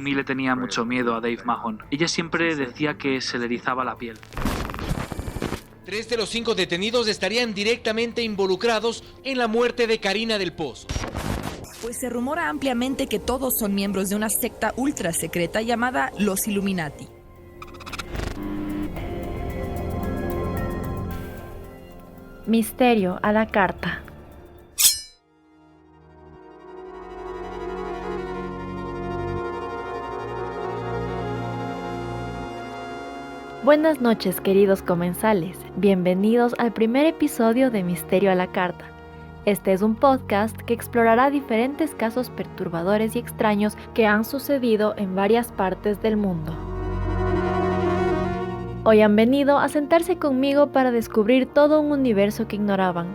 Amy le tenía mucho miedo a Dave Mahon. Ella siempre decía que se le erizaba la piel. 3 de los 5 detenidos estarían directamente involucrados en la muerte de Karina del Pozo. Pues se rumora ampliamente que todos son miembros de una secta ultra secreta llamada los Illuminati. Misterio a la carta. Buenas noches, queridos comensales. Bienvenidos al primer episodio de Misterio a la carta. Este es un podcast que explorará diferentes casos perturbadores y extraños que han sucedido en varias partes del mundo. Hoy han venido a sentarse conmigo para descubrir todo un universo que ignoraban.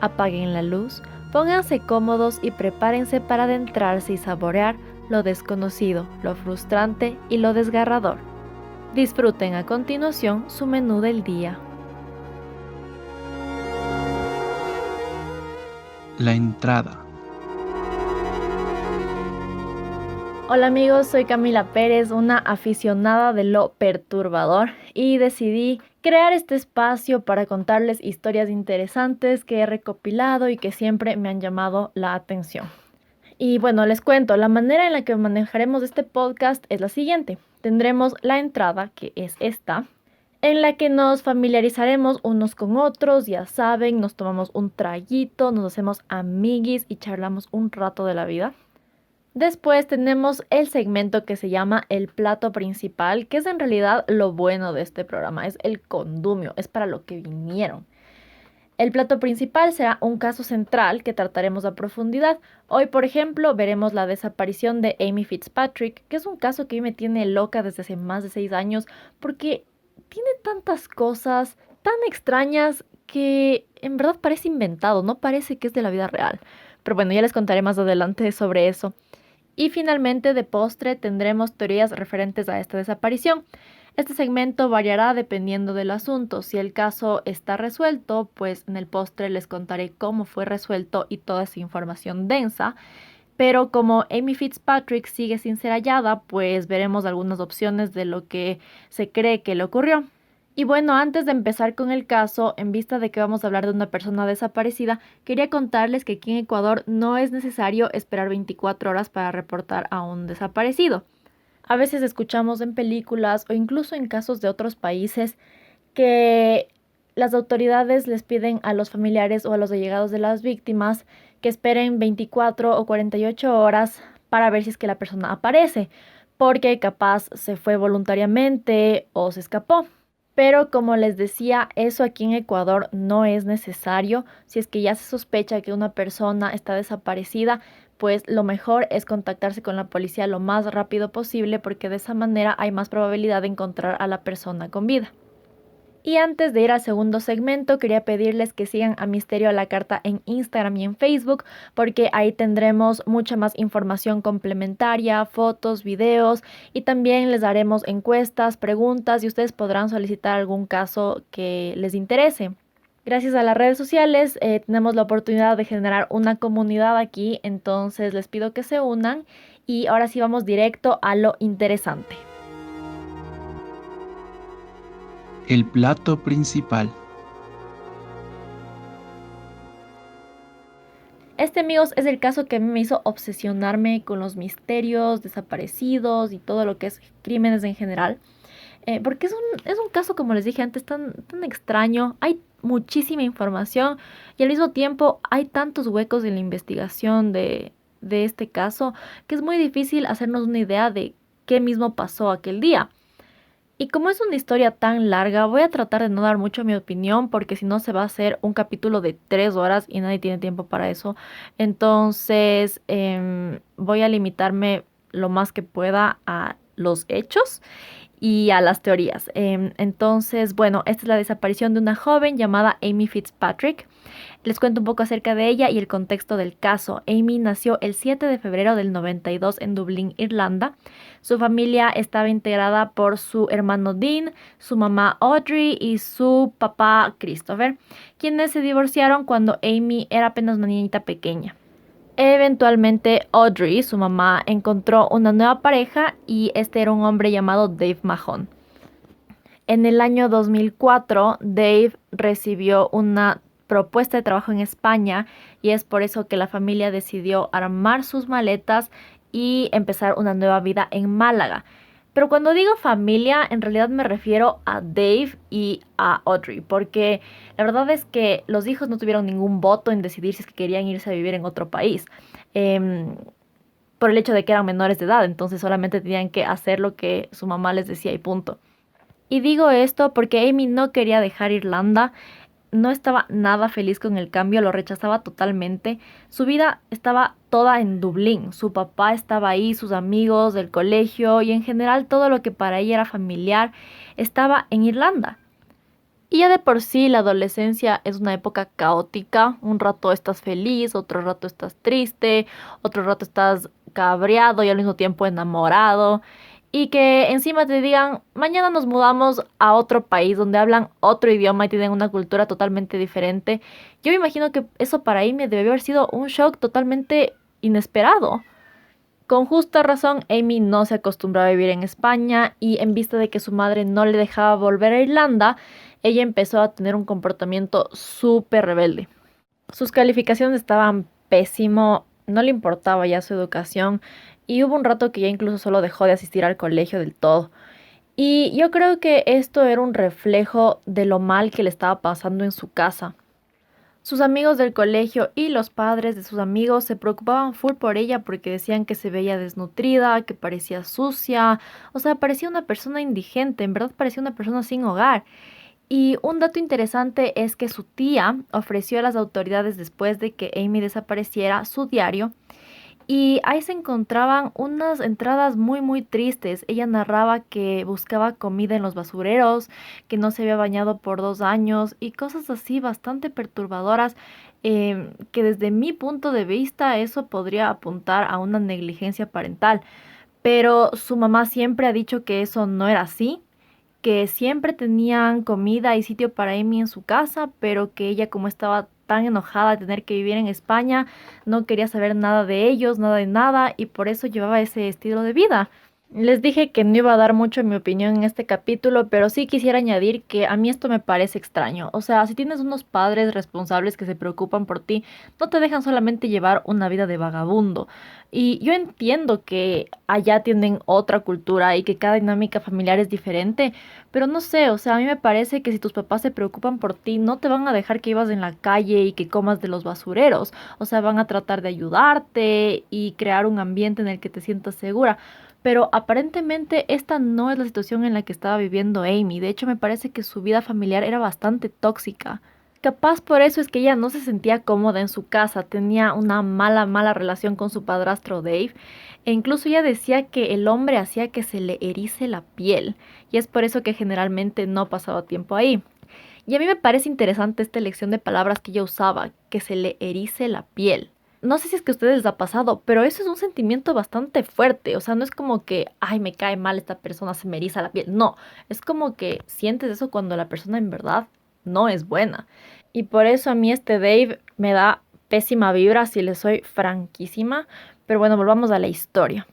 Apaguen la luz, pónganse cómodos y prepárense para adentrarse y saborear lo desconocido, lo frustrante y lo desgarrador. Disfruten a continuación su menú del día. La entrada. Hola amigos, soy Camila Pérez, una aficionada de lo perturbador, y decidí crear este espacio para contarles historias interesantes que he recopilado y que siempre me han llamado la atención. Y bueno, les cuento, la manera en la que manejaremos este podcast es la siguiente. Tendremos la entrada, que es esta, en la que nos familiarizaremos unos con otros, ya saben, nos tomamos un traguito, nos hacemos amiguis y charlamos un rato de la vida. Después tenemos el segmento que se llama el plato principal, que es en realidad lo bueno de este programa, es el condumio, es para lo que vinieron. El plato principal será un caso central que trataremos a profundidad. Hoy, por ejemplo, veremos la desaparición de Amy Fitzpatrick, que es un caso que a mí me tiene loca desde hace más de 6 años, porque tiene tantas cosas tan extrañas que en verdad parece inventado, no parece que es de la vida real. Pero bueno, ya les contaré más adelante sobre eso. Y finalmente, de postre, tendremos teorías referentes a esta desaparición. Este segmento variará dependiendo del asunto. Si el caso está resuelto, pues en el postre les contaré cómo fue resuelto y toda esa información densa. Pero como Amy Fitzpatrick sigue sin ser hallada, pues veremos algunas opciones de lo que se cree que le ocurrió. Y bueno, antes de empezar con el caso, en vista de que vamos a hablar de una persona desaparecida, quería contarles que aquí en Ecuador no es necesario esperar 24 horas para reportar a un desaparecido. A veces escuchamos en películas o incluso en casos de otros países que las autoridades les piden a los familiares o a los allegados de las víctimas que esperen 24 o 48 horas para ver si es que la persona aparece, porque capaz se fue voluntariamente o se escapó. Pero como les decía, eso aquí en Ecuador no es necesario. Si es que ya se sospecha que una persona está desaparecida, pues lo mejor es contactarse con la policía lo más rápido posible, porque de esa manera hay más probabilidad de encontrar a la persona con vida. Y antes de ir al segundo segmento, quería pedirles que sigan a Misterio a la Carta en Instagram y en Facebook, porque ahí tendremos mucha más información complementaria, fotos, videos, y también les daremos encuestas, preguntas, y ustedes podrán solicitar algún caso que les interese. Gracias a las redes sociales tenemos la oportunidad de generar una comunidad aquí, entonces les pido que se unan, y ahora sí vamos directo a lo interesante. El plato principal. Este, amigos, es el caso que a mí me hizo obsesionarme con los misterios, desaparecidos y todo lo que es crímenes en general. Porque es un caso, como les dije antes, tan extraño. Hay muchísima información y al mismo tiempo hay tantos huecos en la investigación de este caso que es muy difícil hacernos una idea de qué mismo pasó aquel día. Y como es una historia tan larga, voy a tratar de no dar mucho mi opinión, porque si no se va a hacer un capítulo de 3 horas y nadie tiene tiempo para eso. Entonces voy a limitarme lo más que pueda a los hechos y a las teorías. Entonces, bueno, esta es la desaparición de una joven llamada Amy Fitzpatrick. Les cuento un poco acerca de ella y el contexto del caso. Amy nació el 7 de febrero del 92 en Dublín, Irlanda. Su familia estaba integrada por su hermano Dean, su mamá Audrey y su papá Christopher, quienes se divorciaron cuando Amy era apenas una niñita pequeña. Eventualmente Audrey, su mamá, encontró una nueva pareja y este era un hombre llamado Dave Mahon. En el año 2004, Dave recibió una propuesta de trabajo en España y es por eso que la familia decidió armar sus maletas y empezar una nueva vida en Málaga. Pero cuando digo familia, en realidad me refiero a Dave y a Audrey, porque la verdad es que los hijos no tuvieron ningún voto en decidir si es que querían irse a vivir en otro país, por el hecho de que eran menores de edad, entonces solamente tenían que hacer lo que su mamá les decía y punto. Y digo esto porque Amy no quería dejar Irlanda, no estaba nada feliz con el cambio, lo rechazaba totalmente. Su vida estaba toda en Dublín, su papá estaba ahí, sus amigos del colegio y en general todo lo que para ella era familiar estaba en Irlanda. Y ya de por sí la adolescencia es una época caótica, un rato estás feliz, otro rato estás triste, otro rato estás cabreado y al mismo tiempo enamorado. Y que encima te digan, mañana nos mudamos a otro país donde hablan otro idioma y tienen una cultura totalmente diferente. Yo me imagino que eso para Amy debió haber sido un shock totalmente inesperado. Con justa razón, Amy no se acostumbró a vivir en España y en vista de que su madre no le dejaba volver a Irlanda, ella empezó a tener un comportamiento súper rebelde. Sus calificaciones estaban pésimo, no le importaba ya su educación. Y hubo un rato que ya incluso solo dejó de asistir al colegio del todo. Y yo creo que esto era un reflejo de lo mal que le estaba pasando en su casa. Sus amigos del colegio y los padres de sus amigos se preocupaban full por ella porque decían que se veía desnutrida, que parecía sucia, o sea, parecía una persona indigente, en verdad parecía una persona sin hogar. Y un dato interesante es que su tía ofreció a las autoridades después de que Amy desapareciera su diario. Y ahí se encontraban unas entradas muy tristes. Ella narraba que buscaba comida en los basureros, que no se había bañado por 2 años y cosas así bastante perturbadoras, que desde mi punto de vista eso podría apuntar a una negligencia parental. Pero su mamá siempre ha dicho que eso no era así, que siempre tenían comida y sitio para Amy en su casa, pero que ella como estaba tan enojada de tener que vivir en España, no quería saber nada de ellos, nada de nada, y por eso llevaba ese estilo de vida. Les dije que no iba a dar mucho mi opinión en este capítulo, pero sí quisiera añadir que a mí esto me parece extraño. O sea, si tienes unos padres responsables que se preocupan por ti, no te dejan solamente llevar una vida de vagabundo. Y yo entiendo que allá tienen otra cultura y que cada dinámica familiar es diferente, pero no sé, o sea, a mí me parece que si tus papás se preocupan por ti, no te van a dejar que vivas en la calle y que comas de los basureros. O sea, van a tratar de ayudarte y crear un ambiente en el que te sientas segura. Pero aparentemente esta no es la situación en la que estaba viviendo Amy. De hecho, me parece que su vida familiar era bastante tóxica. Capaz por eso es que ella no se sentía cómoda en su casa. Tenía una mala relación con su padrastro Dave. E incluso ella decía que el hombre hacía que se le erice la piel. Y es por eso que generalmente no pasaba tiempo ahí. Y a mí me parece interesante esta elección de palabras que ella usaba, que se le erice la piel. No sé si es que a ustedes les ha pasado, pero eso es un sentimiento bastante fuerte. O sea, no es como que, ay, me cae mal esta persona, se me eriza la piel. No, es como que sientes eso cuando la persona en verdad no es buena. Y por eso a mí este Dave me da pésima vibra, si le soy franquísima. Pero bueno, volvamos a la historia.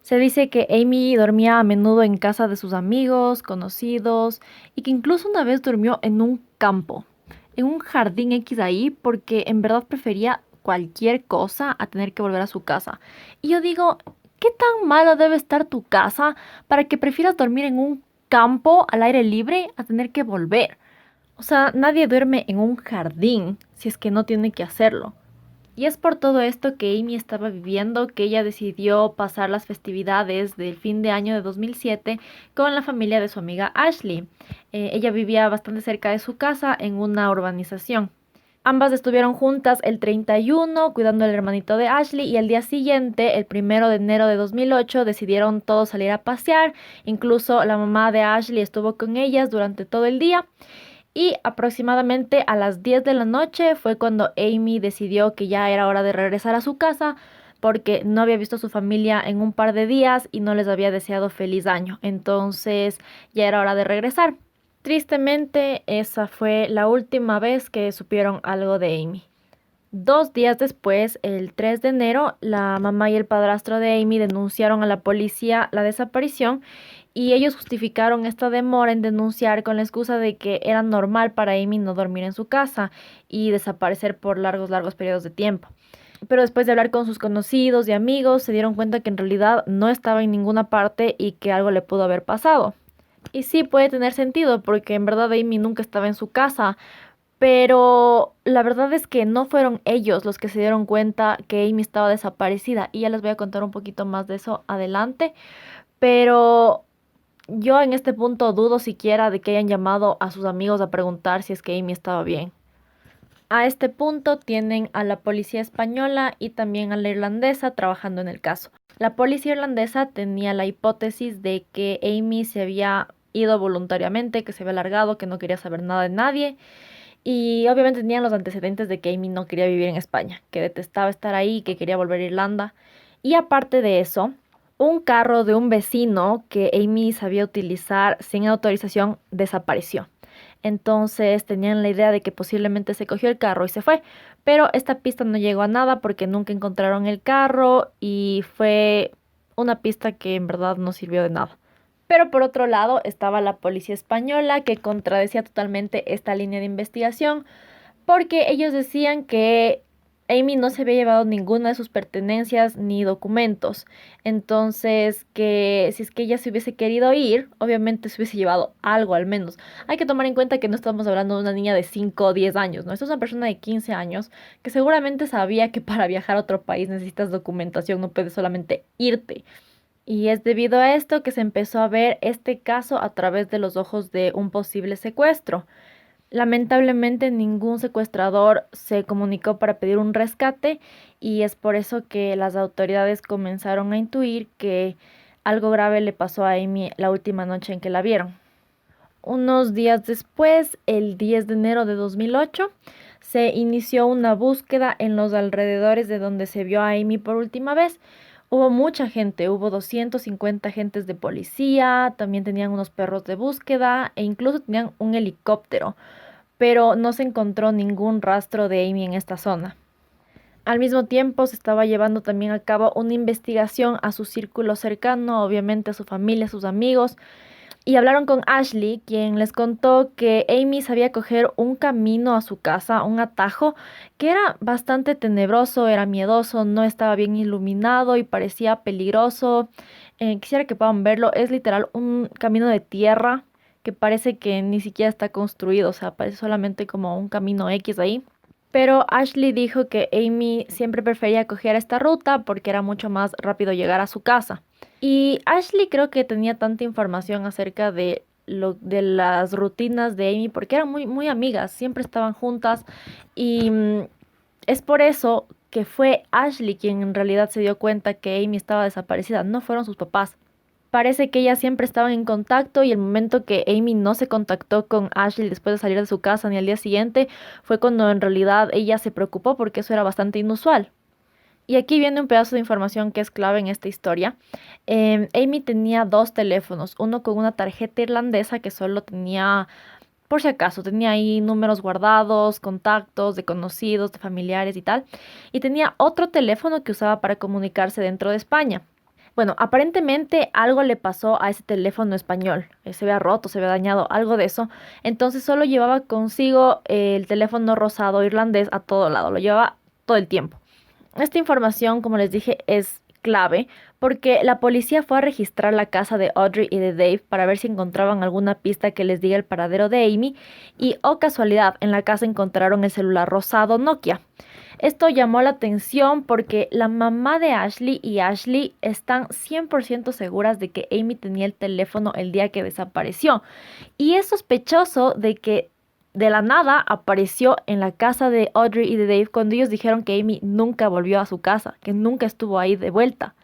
Se dice que Amy dormía a menudo en casa de sus amigos, conocidos, y que incluso una vez durmió en un campo, en un jardín X ahí, porque en verdad prefería cualquier cosa a tener que volver a su casa. Y yo digo, ¿qué tan malo debe estar tu casa para que prefieras dormir en un campo al aire libre a tener que volver? O sea, nadie duerme en un jardín si es que no tiene que hacerlo. Y es por todo esto que Amy estaba viviendo que ella decidió pasar las festividades del fin de año de 2007 con la familia de su amiga Ashley. Ella vivía bastante cerca de su casa en una urbanización. Ambas estuvieron juntas el 31 cuidando al hermanito de Ashley y el día siguiente, el 1 de enero de 2008, decidieron todos salir a pasear. Incluso la mamá de Ashley estuvo con ellas durante todo el día. Y aproximadamente a las 10 de la noche fue cuando Amy decidió que ya era hora de regresar a su casa porque no había visto a su familia en un par de días y no les había deseado feliz año. Entonces ya era hora de regresar. Tristemente, esa fue la última vez que supieron algo de Amy. 2 días después, el 3 de enero, la mamá y el padrastro de Amy denunciaron a la policía la desaparición y ellos justificaron esta demora en denunciar con la excusa de que era normal para Amy no dormir en su casa y desaparecer por largos periodos de tiempo. Pero después de hablar con sus conocidos y amigos, se dieron cuenta que en realidad no estaba en ninguna parte y que algo le pudo haber pasado. Y sí, puede tener sentido porque en verdad Amy nunca estaba en su casa, pero la verdad es que no fueron ellos los que se dieron cuenta que Amy estaba desaparecida y ya les voy a contar un poquito más de eso adelante, pero yo en este punto dudo siquiera de que hayan llamado a sus amigos a preguntar si es que Amy estaba bien. A este punto tienen a la policía española y también a la irlandesa trabajando en el caso. La policía irlandesa tenía la hipótesis de que Amy se había ido voluntariamente, que se había largado, que no quería saber nada de nadie. Y obviamente tenían los antecedentes de que Amy no quería vivir en España, que detestaba estar ahí, que quería volver a Irlanda. Y aparte de eso, un carro de un vecino que Amy sabía utilizar sin autorización desapareció. Entonces tenían la idea de que posiblemente se cogió el carro y se fue. Pero esta pista no llegó a nada porque nunca encontraron el carro y fue una pista que en verdad no sirvió de nada. Pero por otro lado estaba la policía española que contradecía totalmente esta línea de investigación porque ellos decían que Amy no se había llevado ninguna de sus pertenencias ni documentos. Entonces, que si es que ella se hubiese querido ir, obviamente se hubiese llevado algo al menos. Hay que tomar en cuenta que no estamos hablando de una niña de 5 o 10 años, ¿no? Esta es una persona de 15 años que seguramente sabía que para viajar a otro país necesitas documentación, no puedes solamente irte. Y es debido a esto que se empezó a ver este caso a través de los ojos de un posible secuestro. Lamentablemente ningún secuestrador se comunicó para pedir un rescate y es por eso que las autoridades comenzaron a intuir que algo grave le pasó a Amy la última noche en que la vieron. Unos días después, el 10 de enero de 2008, se inició una búsqueda en los alrededores de donde se vio a Amy por última vez. Hubo mucha gente, hubo 250 agentes de policía, también tenían unos perros de búsqueda e incluso tenían un helicóptero, pero no se encontró ningún rastro de Amy en esta zona. Al mismo tiempo se estaba llevando también a cabo una investigación a su círculo cercano, obviamente a su familia, a sus amigos, y hablaron con Ashley, quien les contó que Amy sabía coger un camino a su casa, un atajo, que era bastante tenebroso, era miedoso, no estaba bien iluminado y parecía peligroso. Quisiera que puedan verlo, es literal un camino de tierra que parece que ni siquiera está construido, o sea, parece solamente como un camino X ahí. Pero Ashley dijo que Amy siempre prefería coger esta ruta porque era mucho más rápido llegar a su casa. Y Ashley creo que tenía tanta información acerca de las rutinas de Amy porque eran muy amigas, siempre estaban juntas y es por eso que fue Ashley quien en realidad se dio cuenta que Amy estaba desaparecida, no fueron sus papás. Parece que ellas siempre estaban en contacto y el momento que Amy no se contactó con Ashley después de salir de su casa ni al día siguiente fue cuando en realidad ella se preocupó porque eso era bastante inusual. Y aquí viene un pedazo de información que es clave en esta historia. Amy tenía 2 teléfonos, uno con una tarjeta irlandesa que solo tenía, por si acaso, tenía ahí números guardados, contactos de conocidos, de familiares y tal. Y tenía otro teléfono que usaba para comunicarse dentro de España. Bueno, aparentemente algo le pasó a ese teléfono español. Se había roto, se había dañado, algo de eso. Entonces solo llevaba consigo el teléfono rosado irlandés a todo lado. Lo llevaba todo el tiempo. Esta información, como les dije, es clave porque la policía fue a registrar la casa de Audrey y de Dave para ver si encontraban alguna pista que les diga el paradero de Amy y, oh casualidad, en la casa encontraron el celular rosado Nokia. Esto llamó la atención porque la mamá de Ashley y Ashley están 100% seguras de que Amy tenía el teléfono el día que desapareció. Y es sospechoso de que de la nada apareció en la casa de Audrey y de Dave cuando ellos dijeron que Amy nunca volvió a su casa, que nunca estuvo ahí de vuelta.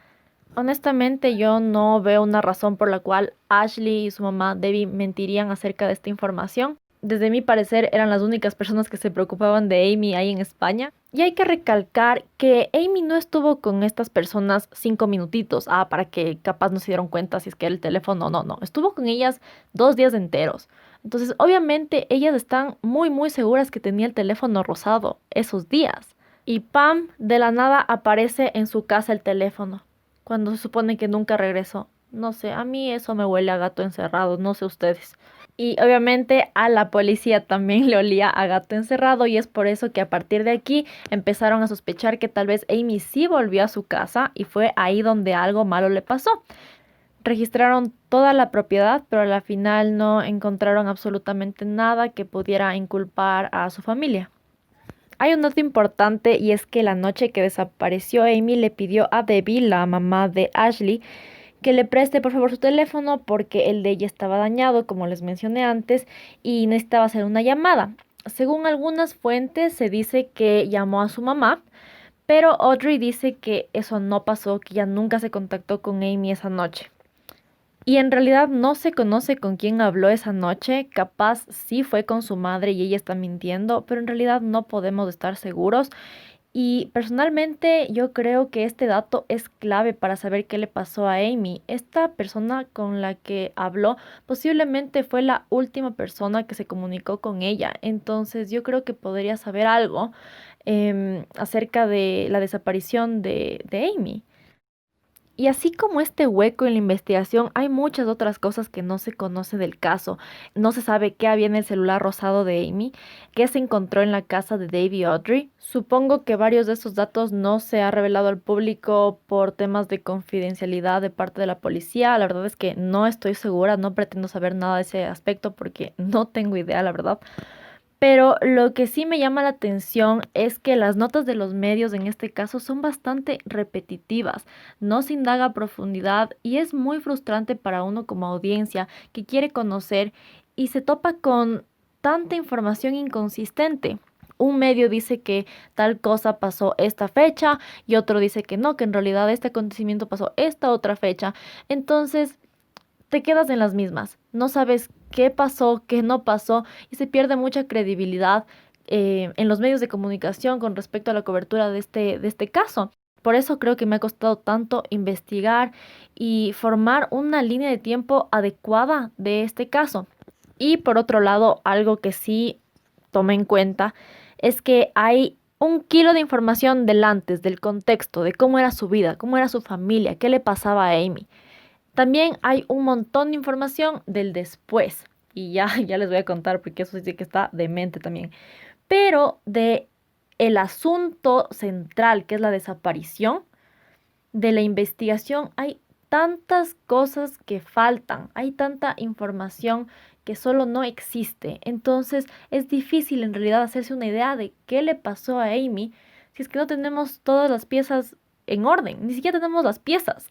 Honestamente, yo no veo una razón por la cual Ashley y su mamá Debbie mentirían acerca de esta información. Desde mi parecer, eran las únicas personas que se preocupaban de Amy ahí en España. Y hay que recalcar que Amy no estuvo con estas personas 5 minutitos, para que capaz no se dieron cuenta si es que era el teléfono o no, no. Estuvo con ellas 2 días enteros. Entonces, obviamente, ellas están muy seguras que tenía el teléfono rosado esos días. Y Pam, de la nada aparece en su casa el teléfono, cuando se supone que nunca regresó. No sé, a mí eso me huele a gato encerrado, no sé ustedes. Y obviamente a la policía también le olía a gato encerrado y es por eso que a partir de aquí empezaron a sospechar que tal vez Amy sí volvió a su casa y fue ahí donde algo malo le pasó. Registraron toda la propiedad, pero a la final no encontraron absolutamente nada que pudiera inculpar a su familia. Hay un dato importante y es que la noche que desapareció Amy le pidió a Debbie, la mamá de Ashley, que le preste por favor su teléfono porque el de ella estaba dañado, como les mencioné antes, y necesitaba hacer una llamada. Según algunas fuentes se dice que llamó a su mamá, pero Audrey dice que eso no pasó, que ya nunca se contactó con Amy esa noche. Y en realidad no se conoce con quién habló esa noche, capaz sí fue con su madre y ella está mintiendo, pero en realidad no podemos estar seguros. Y personalmente yo creo que este dato es clave para saber qué le pasó a Amy. Esta persona con la que habló posiblemente fue la última persona que se comunicó con ella. Entonces yo creo que podría saber algo acerca de la desaparición de Amy. Y así como este hueco en la investigación, hay muchas otras cosas que no se conoce del caso. No se sabe qué había en el celular rosado de Amy, qué se encontró en la casa de Dave y Audrey. Supongo que varios de estos datos no se ha revelado al público por temas de confidencialidad de parte de la policía. La verdad es que no estoy segura, no pretendo saber nada de ese aspecto porque no tengo idea, la verdad. Pero lo que sí me llama la atención es que las notas de los medios en este caso son bastante repetitivas, no se indaga a profundidad y es muy frustrante para uno como audiencia que quiere conocer y se topa con tanta información inconsistente. Un medio dice que tal cosa pasó esta fecha y otro dice que no, que en realidad este acontecimiento pasó esta otra fecha. Entonces te quedas en las mismas, no sabes qué pasó, qué no pasó y se pierde mucha credibilidad en los medios de comunicación con respecto a la cobertura de este caso. Por eso creo que me ha costado tanto investigar y formar una línea de tiempo adecuada de este caso. Y por otro lado, algo que sí tomé en cuenta es que hay un kilo de información del antes, del contexto, de cómo era su vida, cómo era su familia, qué le pasaba a Amy. También hay un montón de información del después. Y ya les voy a contar porque eso sí que está demente también. Pero de el asunto central, que es la desaparición, de la investigación, hay tantas cosas que faltan. Hay tanta información que solo no existe. Entonces es difícil en realidad hacerse una idea de qué le pasó a Amy si es que no tenemos todas las piezas en orden. Ni siquiera tenemos las piezas.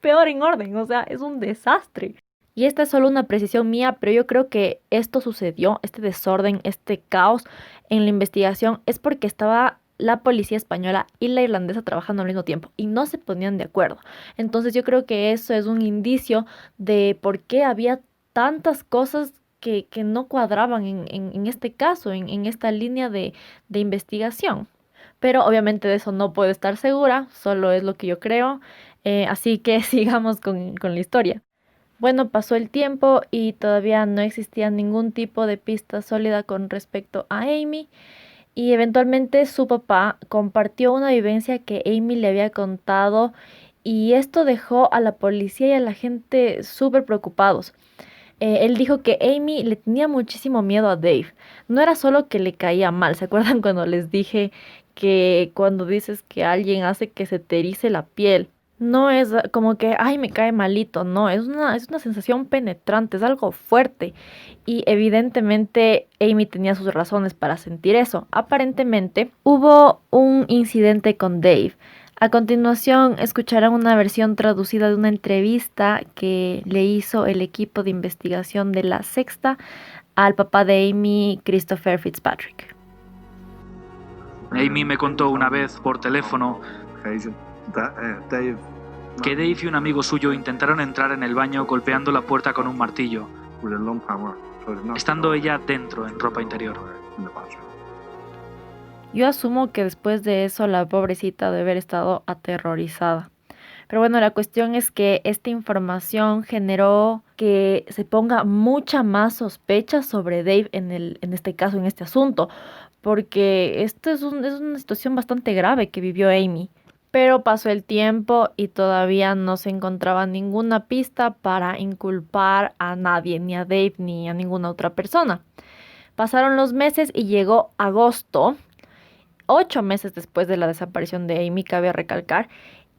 Peor en orden, o sea, es un desastre. Y esta es solo una precisión mía, pero yo creo que esto sucedió, este desorden, este caos en la investigación, es porque estaba la policía española y la irlandesa trabajando al mismo tiempo y no se ponían de acuerdo. Entonces yo creo que eso es un indicio de por qué había tantas cosas que no cuadraban en este caso, en esta línea de investigación. Pero obviamente de eso no puedo estar segura, solo es lo que yo creo. Así que sigamos con la historia. Bueno, pasó el tiempo y todavía no existía ningún tipo de pista sólida con respecto a Amy. Y eventualmente su papá compartió una vivencia que Amy le había contado y esto dejó a la policía y a la gente súper preocupados. Él dijo que Amy le tenía muchísimo miedo a Dave. No era solo que le caía mal. ¿Se acuerdan cuando les dije que cuando dices que alguien hace que se te erice la piel? No es como que, ay, me cae malito, no, es una sensación penetrante, es algo fuerte. Y evidentemente Amy tenía sus razones para sentir eso. Aparentemente hubo un incidente con Dave. A continuación escucharán una versión traducida de una entrevista que le hizo el equipo de investigación de La Sexta al papá de Amy, Christopher Fitzpatrick. Amy me contó una vez por teléfono que Dave y un amigo suyo intentaron entrar en el baño golpeando la puerta con un martillo, estando ella dentro en ropa interior. Yo asumo que después de eso la pobrecita debe haber estado aterrorizada. Pero bueno, la cuestión es que esta información generó que se ponga mucha más sospecha sobre Dave en este caso, en este asunto, porque esto es una situación bastante grave que vivió Amy. Pero pasó el tiempo y todavía no se encontraba ninguna pista para inculpar a nadie, ni a Dave ni a ninguna otra persona. Pasaron los meses y llegó agosto, 8 meses después de la desaparición de Amy, cabe recalcar,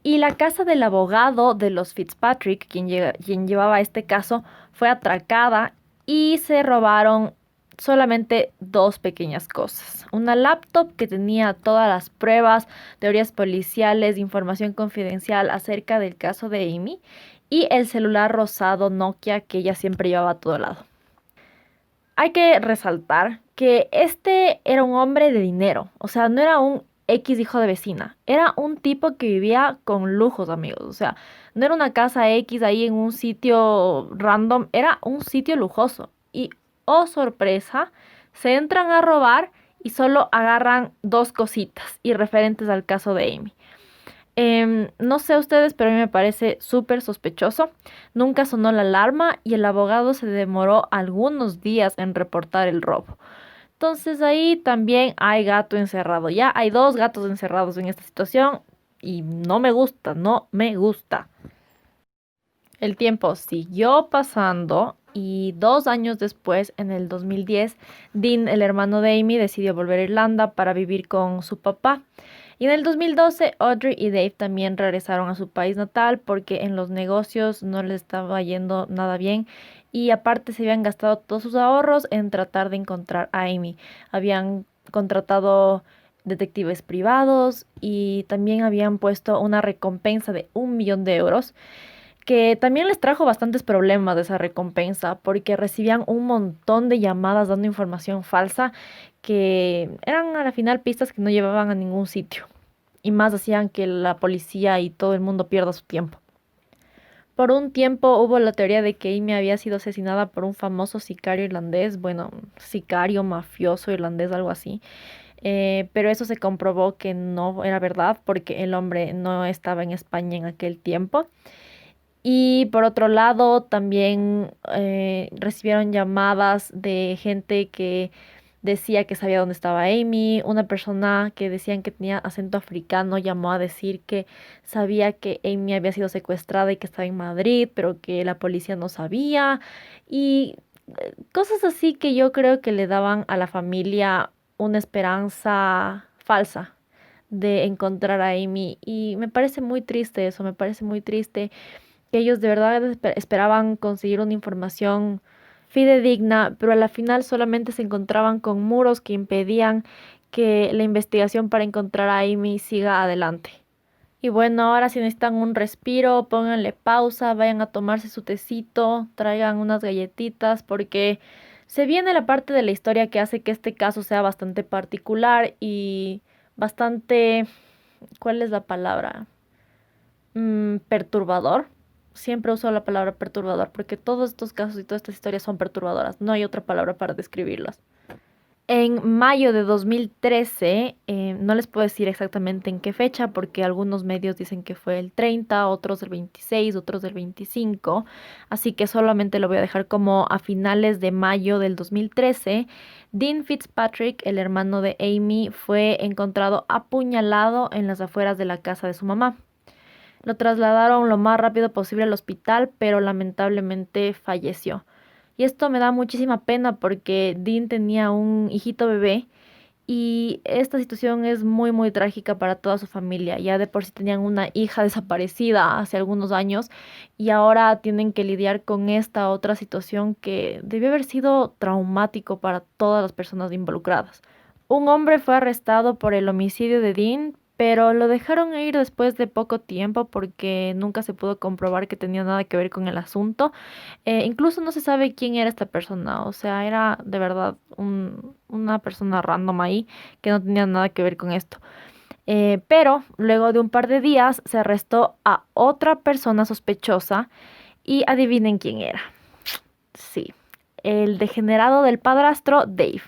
y la casa del abogado de los Fitzpatrick, quien llevaba este caso, fue atracada y se robaron solamente 2 pequeñas cosas. Una laptop que tenía todas las pruebas, teorías policiales, información confidencial acerca del caso de Amy, y el celular rosado Nokia que ella siempre llevaba a todo lado. Hay que resaltar que este era un hombre de dinero, o sea, no era un X hijo de vecina, era un tipo que vivía con lujos, amigos, o sea, no era una casa X ahí en un sitio random, era un sitio lujoso. Y, oh sorpresa, se entran a robar y solo agarran 2 cositas y referentes al caso de Amy. No sé ustedes, pero a mí me parece súper sospechoso. Nunca sonó la alarma y el abogado se demoró algunos días en reportar el robo. Entonces ahí también hay gato encerrado. Ya hay 2 gatos encerrados en esta situación y no me gusta, no me gusta. El tiempo siguió pasando y 2 años después, en el 2010, Dean, el hermano de Amy, decidió volver a Irlanda para vivir con su papá. Y en el 2012, Audrey y Dave también regresaron a su país natal porque en los negocios no les estaba yendo nada bien y aparte se habían gastado todos sus ahorros en tratar de encontrar a Amy. Habían contratado detectives privados y también habían puesto una recompensa de 1 millón de euros, que también les trajo bastantes problemas de esa recompensa porque recibían un montón de llamadas dando información falsa que eran a la final pistas que no llevaban a ningún sitio y más hacían que la policía y todo el mundo pierda su tiempo. Por un tiempo hubo la teoría de que Amy había sido asesinada por un famoso sicario irlandés, bueno, sicario mafioso irlandés, algo así. Pero eso se comprobó que no era verdad porque el hombre no estaba en España en aquel tiempo. Y por otro lado, también recibieron llamadas de gente que decía que sabía dónde estaba Amy. Una persona que decían que tenía acento africano llamó a decir que sabía que Amy había sido secuestrada y que estaba en Madrid, pero que la policía no sabía. Y cosas así que yo creo que le daban a la familia una esperanza falsa de encontrar a Amy. Y me parece muy triste eso, me parece muy triste que ellos de verdad esperaban conseguir una información fidedigna, pero a la final solamente se encontraban con muros que impedían que la investigación para encontrar a Amy siga adelante. Y bueno, ahora si necesitan un respiro, pónganle pausa, vayan a tomarse su tecito, traigan unas galletitas, porque se viene la parte de la historia que hace que este caso sea bastante particular y bastante, ¿cuál es la palabra? Perturbador. Siempre uso la palabra perturbador porque todos estos casos y todas estas historias son perturbadoras. No hay otra palabra para describirlas. En mayo de 2013, no les puedo decir exactamente en qué fecha porque algunos medios dicen que fue el 30, otros el 26, otros del 25. Así que solamente lo voy a dejar como a finales de mayo del 2013. Dean Fitzpatrick, el hermano de Amy, fue encontrado apuñalado en las afueras de la casa de su mamá. Lo trasladaron lo más rápido posible al hospital, pero lamentablemente falleció. Y esto me da muchísima pena porque Dean tenía un hijito bebé y esta situación es muy muy trágica para toda su familia. Ya de por sí tenían una hija desaparecida hace algunos años y ahora tienen que lidiar con esta otra situación que debió haber sido traumático para todas las personas involucradas. Un hombre fue arrestado por el homicidio de Dean, pero lo dejaron ir después de poco tiempo porque nunca se pudo comprobar que tenía nada que ver con el asunto. Incluso no se sabe quién era esta persona, o sea, era de verdad una persona random ahí que no tenía nada que ver con esto. Pero luego de un par de días se arrestó a otra persona sospechosa y adivinen quién era. Sí, el degenerado del padrastro, Dave.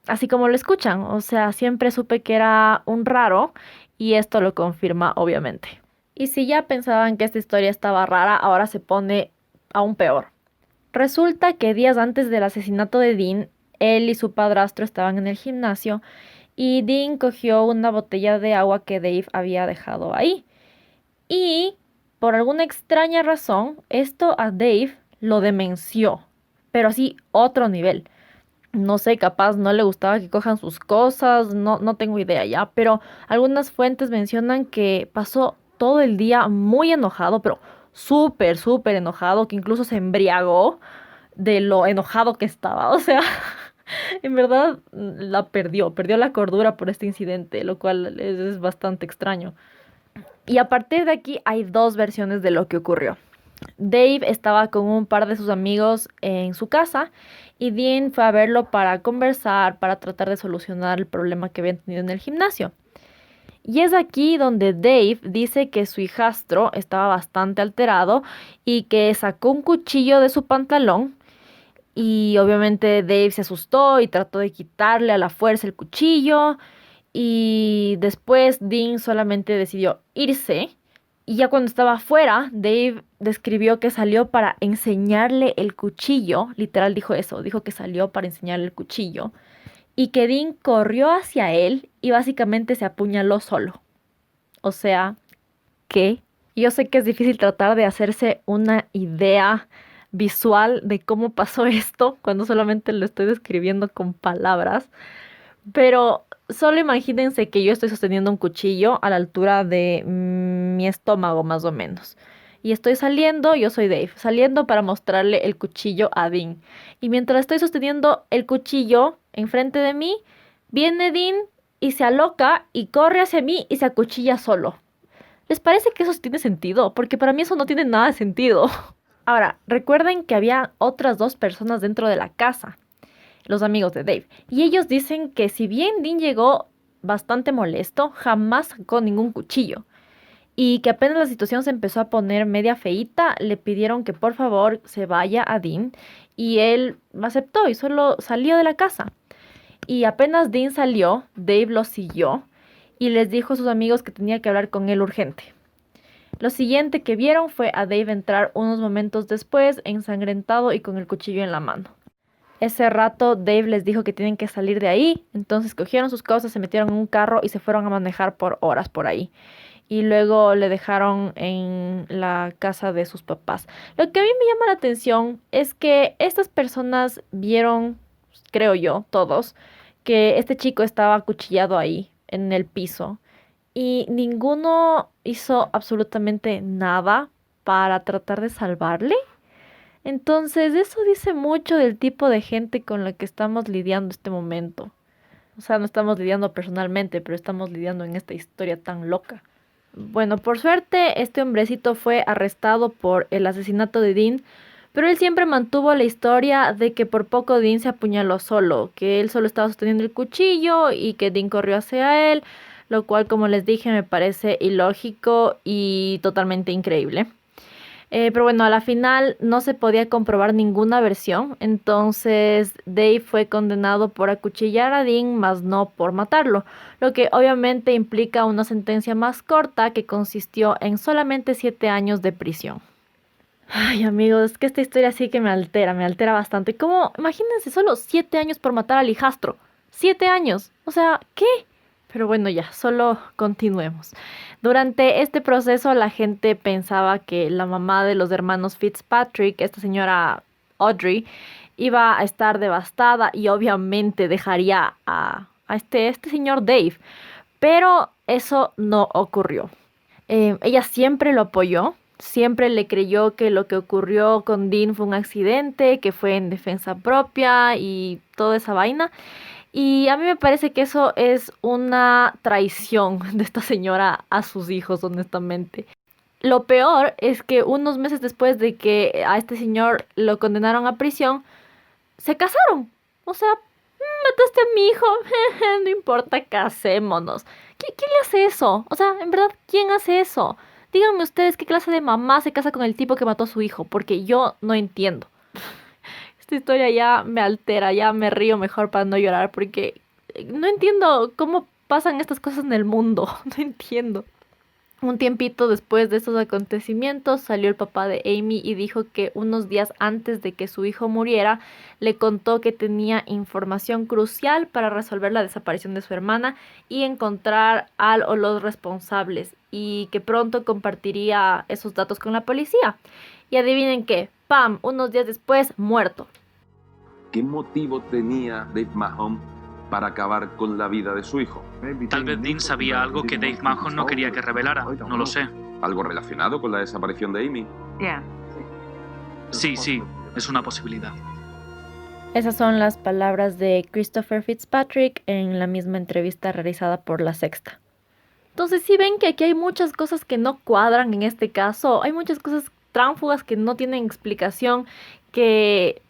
Así como lo escuchan, o sea, siempre supe que era un raro y esto lo confirma obviamente. Y si ya pensaban que esta historia estaba rara, ahora se pone aún peor. Resulta que días antes del asesinato de Dean, él y su padrastro estaban en el gimnasio y Dean cogió una botella de agua que Dave había dejado ahí. Y por alguna extraña razón, esto a Dave lo demenció, pero así otro nivel. No sé, capaz no le gustaba que cojan sus cosas, no tengo idea ya, pero algunas fuentes mencionan que pasó todo el día muy enojado, pero súper, súper enojado, que incluso se embriagó de lo enojado que estaba. O sea, en verdad perdió la cordura por este incidente, lo cual es bastante extraño. Y a partir de aquí hay dos versiones de lo que ocurrió. Dave estaba con un par de sus amigos en su casa y Dean fue a verlo para conversar, para tratar de solucionar el problema que habían tenido en el gimnasio. Y es aquí donde Dave dice que su hijastro estaba bastante alterado y que sacó un cuchillo de su pantalón y obviamente Dave se asustó y trató de quitarle a la fuerza el cuchillo y después Dean solamente decidió irse. Y ya cuando estaba afuera, Dave describió que salió para enseñarle el cuchillo. Literal dijo eso, dijo que salió para enseñarle el cuchillo. Y que Dean corrió hacia él y básicamente se apuñaló solo. O sea, ¿qué? Yo sé que es difícil tratar de hacerse una idea visual de cómo pasó esto cuando solamente lo estoy describiendo con palabras. Pero solo imagínense que yo estoy sosteniendo un cuchillo a la altura de mi estómago más o menos. Y estoy saliendo, yo soy Dave, saliendo para mostrarle el cuchillo a Dean. Y mientras estoy sosteniendo el cuchillo enfrente de mí, viene Dean y se aloca y corre hacia mí y se acuchilla solo. ¿Les parece que eso tiene sentido? Porque para mí eso no tiene nada de sentido. Ahora, recuerden que había otras dos personas dentro de la casa, los amigos de Dave. Y ellos dicen que si bien Dean llegó bastante molesto, jamás sacó ningún cuchillo. Y que apenas la situación se empezó a poner media feíta, le pidieron que por favor se vaya a Dean. Y él aceptó y solo salió de la casa. Y apenas Dean salió, Dave lo siguió y les dijo a sus amigos que tenía que hablar con él urgente. Lo siguiente que vieron fue a Dave entrar unos momentos después, ensangrentado y con el cuchillo en la mano. Ese rato Dave les dijo que tienen que salir de ahí, entonces cogieron sus cosas, se metieron en un carro y se fueron a manejar por horas por ahí. Y luego le dejaron en la casa de sus papás. Lo que a mí me llama la atención es que estas personas vieron, creo yo, todos, que este chico estaba acuchillado ahí, en el piso. Y ninguno hizo absolutamente nada para tratar de salvarle. Entonces, eso dice mucho del tipo de gente con la que estamos lidiando en este momento. O sea, no estamos lidiando personalmente, pero estamos lidiando en esta historia tan loca. Bueno, por suerte, este hombrecito fue arrestado por el asesinato de Dean, pero él siempre mantuvo la historia de que por poco Dean se apuñaló solo, que él solo estaba sosteniendo el cuchillo y que Dean corrió hacia él, lo cual, como les dije, me parece ilógico y totalmente increíble. Pero bueno, a la final no se podía comprobar ninguna versión, entonces Dave fue condenado por acuchillar a Dean, mas no por matarlo, lo que obviamente implica una sentencia más corta que consistió en solamente 7 años de prisión. Ay, amigos, es que esta historia sí que me altera bastante. ¿Cómo? Imagínense, solo 7 años por matar al hijastro. 7 años. O sea, ¿qué? Pero bueno, ya, solo continuemos. Durante este proceso, la gente pensaba que la mamá de los hermanos Fitzpatrick, esta señora Audrey, iba a estar devastada y obviamente dejaría a este señor Dave. Pero eso no ocurrió. Ella siempre lo apoyó. Siempre le creyó que lo que ocurrió con Dean fue un accidente, que fue en defensa propia y toda esa vaina. Y a mí me parece que eso es una traición de esta señora a sus hijos, honestamente. Lo peor es que unos meses después de que a este señor lo condenaron a prisión, se casaron. O sea, mataste a mi hijo, no importa, casémonos. ¿Quién le hace eso? O sea, en verdad, ¿quién hace eso? Díganme ustedes qué clase de mamá se casa con el tipo que mató a su hijo, porque yo no entiendo. Esta historia ya me altera, ya me río mejor para no llorar, porque no entiendo cómo pasan estas cosas en el mundo, no entiendo. Un tiempito después de estos acontecimientos salió el papá de Amy y dijo que unos días antes de que su hijo muriera le contó que tenía información crucial para resolver la desaparición de su hermana y encontrar al o los responsables, y que pronto compartiría esos datos con la policía. Y adivinen qué, ¡pam! Unos días después, muerto. ¿Qué motivo tenía Dave Mahon para acabar con la vida de su hijo? Tal vez Dean sabía algo que Dave Mahon no quería que revelara, no lo sé. ¿Algo relacionado con la desaparición de Amy? Sí, es una posibilidad. Esas son las palabras de Christopher Fitzpatrick en la misma entrevista realizada por La Sexta. Entonces, sí ven que aquí hay muchas cosas que no cuadran en este caso. Hay muchas cosas tránfugas que no tienen explicación, que,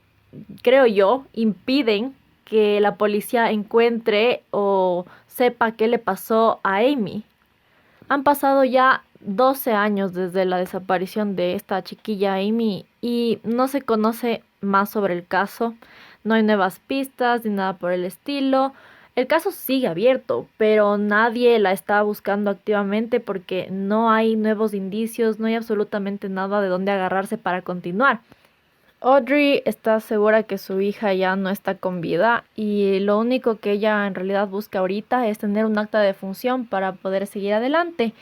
creo yo, impiden que la policía encuentre o sepa qué le pasó a Amy. Han pasado ya 12 años desde la desaparición de esta chiquilla Amy y no se conoce más sobre el caso. No hay nuevas pistas ni nada por el estilo. El caso sigue abierto, pero nadie la está buscando activamente porque no hay nuevos indicios, no hay absolutamente nada de dónde agarrarse para continuar. Audrey está segura que su hija ya no está con vida y lo único que ella en realidad busca ahorita es tener un acta de defunción para poder seguir adelante.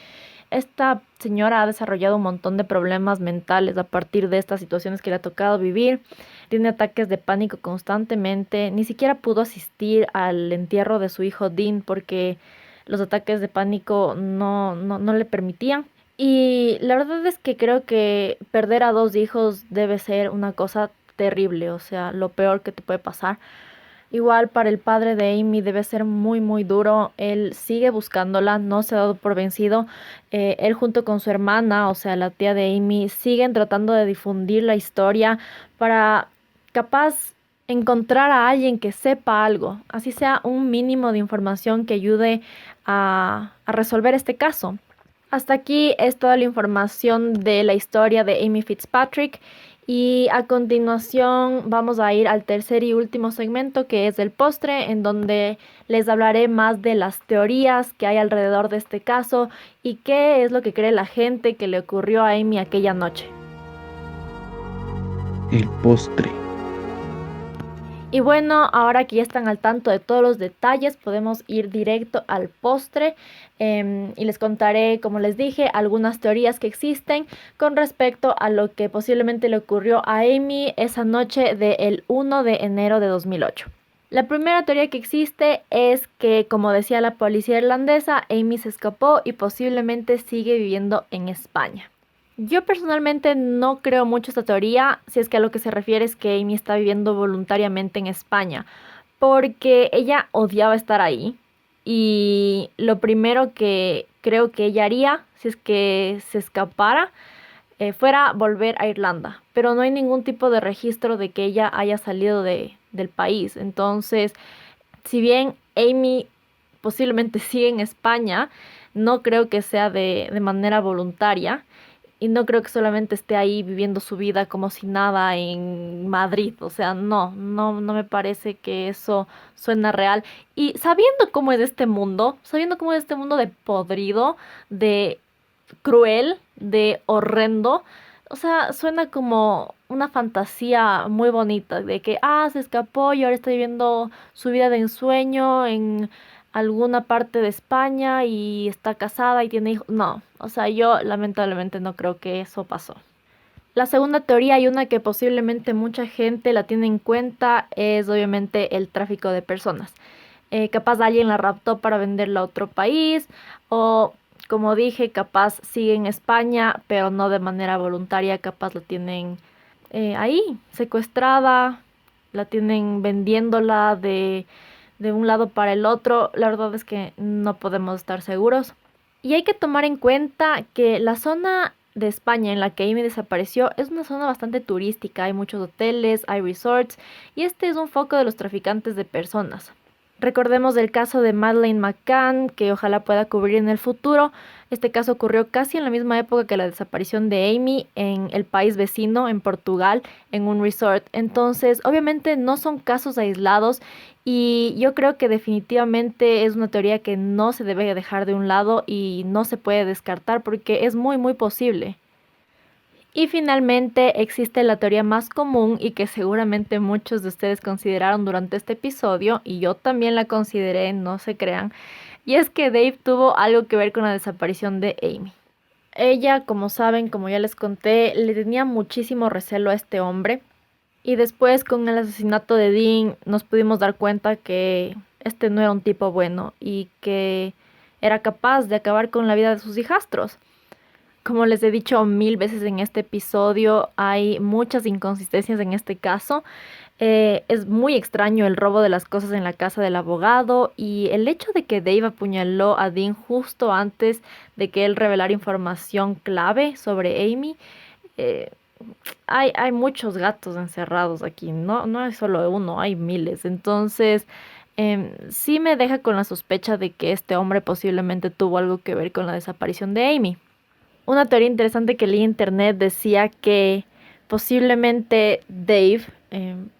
Esta señora ha desarrollado un montón de problemas mentales a partir de estas situaciones que le ha tocado vivir. Tiene ataques de pánico constantemente. Ni siquiera pudo asistir al entierro de su hijo Dean porque los ataques de pánico no le permitían. Y la verdad es que creo que perder a 2 hijos debe ser una cosa terrible, o sea, lo peor que te puede pasar. Igual para el padre de Amy debe ser muy muy duro. Él sigue buscándola, no se ha dado por vencido. Él junto con su hermana, o sea, la tía de Amy, siguen tratando de difundir la historia para capaz encontrar a alguien que sepa algo, así sea un mínimo de información que ayude a resolver este caso. Hasta aquí es toda la información de la historia de Amy Fitzpatrick y a continuación vamos a ir al tercer y último segmento, que es el postre, en donde les hablaré más de las teorías que hay alrededor de este caso y qué es lo que cree la gente que le ocurrió a Amy aquella noche. El postre. Y bueno, ahora que ya están al tanto de todos los detalles, podemos ir directo al postre y les contaré, como les dije, algunas teorías que existen con respecto a lo que posiblemente le ocurrió a Amy esa noche del 1 de enero de 2008. La primera teoría que existe es que, como decía la policía irlandesa, Amy se escapó y posiblemente sigue viviendo en España. Yo personalmente no creo mucho esta teoría, si es que a lo que se refiere es que Amy está viviendo voluntariamente en España, porque ella odiaba estar ahí y lo primero que creo que ella haría, si es que se escapara, fuera volver a Irlanda, pero no hay ningún tipo de registro de que ella haya salido del país. Entonces, si bien Amy posiblemente sigue en España, no creo que sea de manera voluntaria. Y no creo que solamente esté ahí viviendo su vida como si nada en Madrid. O sea, no me parece que eso suena real. Y sabiendo cómo es este mundo de podrido, de cruel, de horrendo, o sea, suena como una fantasía muy bonita de que, se escapó y ahora está viviendo su vida de ensueño en alguna parte de España y está casada y tiene hijos. No, o sea, yo lamentablemente no creo que eso pasó. La segunda teoría, y una que posiblemente mucha gente la tiene en cuenta, es obviamente el tráfico de personas. Capaz alguien la raptó para venderla a otro país, o como dije, capaz sigue en España, pero no de manera voluntaria, capaz la tienen ahí, secuestrada, la tienen vendiéndola de un lado para el otro. La verdad es que no podemos estar seguros. Y hay que tomar en cuenta que la zona de España en la que Amy desapareció es una zona bastante turística. Hay muchos hoteles, hay resorts y este es un foco de los traficantes de personas. Recordemos el caso de Madeleine McCann, que ojalá pueda cubrir en el futuro. Este caso ocurrió casi en la misma época que la desaparición de Amy en el país vecino, en Portugal, en un resort. Entonces, obviamente no son casos aislados y yo creo que definitivamente es una teoría que no se debe dejar de un lado y no se puede descartar porque es muy, muy posible. Y finalmente existe la teoría más común y que seguramente muchos de ustedes consideraron durante este episodio, y yo también la consideré, no se crean, y es que Dave tuvo algo que ver con la desaparición de Amy. Ella, como saben, como ya les conté, le tenía muchísimo recelo a este hombre, y después con el asesinato de Dean nos pudimos dar cuenta que este no era un tipo bueno y que era capaz de acabar con la vida de sus hijastros. Como les he dicho 1000 veces en este episodio, hay muchas inconsistencias en este caso. Es muy extraño el robo de las cosas en la casa del abogado y el hecho de que Dave apuñaló a Dean justo antes de que él revelara información clave sobre Amy. Hay muchos gatos encerrados aquí, no hay solo uno, hay miles. Entonces, sí me deja con la sospecha de que este hombre posiblemente tuvo algo que ver con la desaparición de Amy. Una teoría interesante que leí en internet decía que posiblemente Dave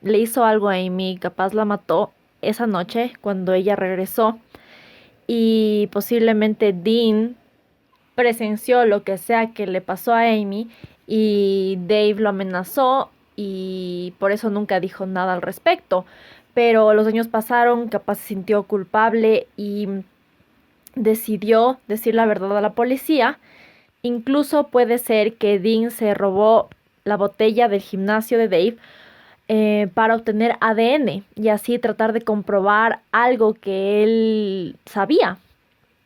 le hizo algo a Amy, capaz la mató esa noche cuando ella regresó y posiblemente Dean presenció lo que sea que le pasó a Amy y Dave lo amenazó y por eso nunca dijo nada al respecto. Pero los años pasaron, capaz se sintió culpable y decidió decir la verdad a la policía. Incluso puede ser que Dean se robó la botella del gimnasio de Dave para obtener ADN y así tratar de comprobar algo que él sabía.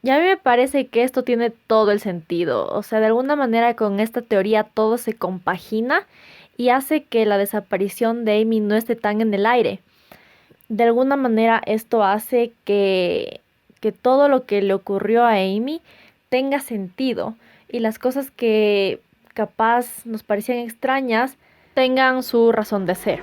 Y a mí me parece que esto tiene todo el sentido. O sea, de alguna manera con esta teoría todo se compagina y hace que la desaparición de Amy no esté tan en el aire. De alguna manera esto hace que todo lo que le ocurrió a Amy tenga sentido. Y las cosas que capaz nos parecían extrañas tengan su razón de ser.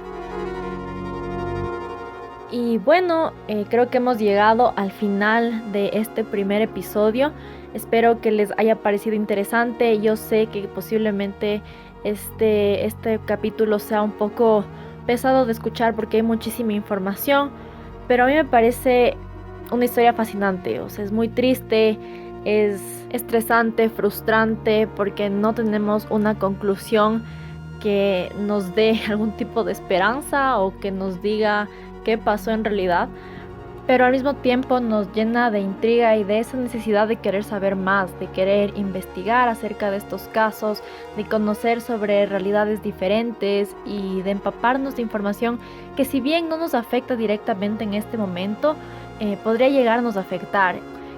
Y bueno, creo que hemos llegado al final de este primer episodio. Espero que les haya parecido interesante. Yo sé que posiblemente este capítulo sea un poco pesado de escuchar porque hay muchísima información. Pero a mí me parece una historia fascinante. O sea, es muy triste. Es estresante, frustrante, porque no tenemos una conclusión que nos dé algún tipo de esperanza o que nos diga qué pasó en realidad, pero al mismo tiempo nos llena de intriga y de esa necesidad de querer saber más, de querer investigar acerca de estos casos, de conocer sobre realidades diferentes y de empaparnos de información que, si bien no nos afecta directamente en este momento, podría llegarnos a afectar.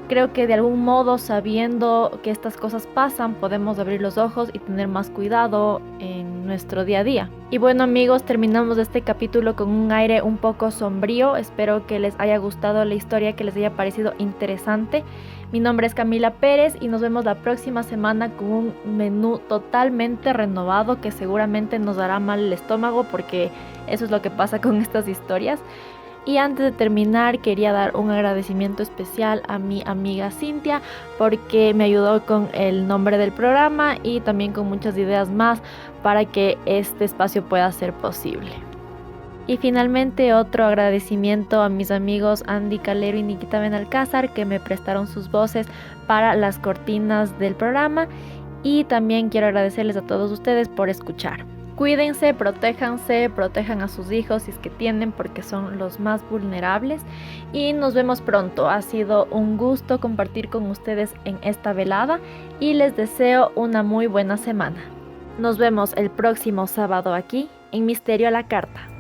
Creo que de algún modo, sabiendo que estas cosas pasan, podemos abrir los ojos y tener más cuidado en nuestro día a día. Y bueno amigos, terminamos este capítulo con un aire un poco sombrío. Espero que les haya gustado la historia, que les haya parecido interesante. Mi nombre es Camila Pérez y nos vemos la próxima semana con un menú totalmente renovado que seguramente nos dará mal el estómago porque eso es lo que pasa con estas historias. Y antes de terminar, quería dar un agradecimiento especial a mi amiga Cintia porque me ayudó con el nombre del programa y también con muchas ideas más para que este espacio pueda ser posible. Y finalmente otro agradecimiento a mis amigos Andy Calero y Nikita Benalcázar que me prestaron sus voces para las cortinas del programa, y también quiero agradecerles a todos ustedes por escuchar. Cuídense, protéjanse, protejan a sus hijos si es que tienen, porque son los más vulnerables. Y nos vemos pronto. Ha sido un gusto compartir con ustedes en esta velada y les deseo una muy buena semana. Nos vemos el próximo sábado aquí en Misterio a la Carta.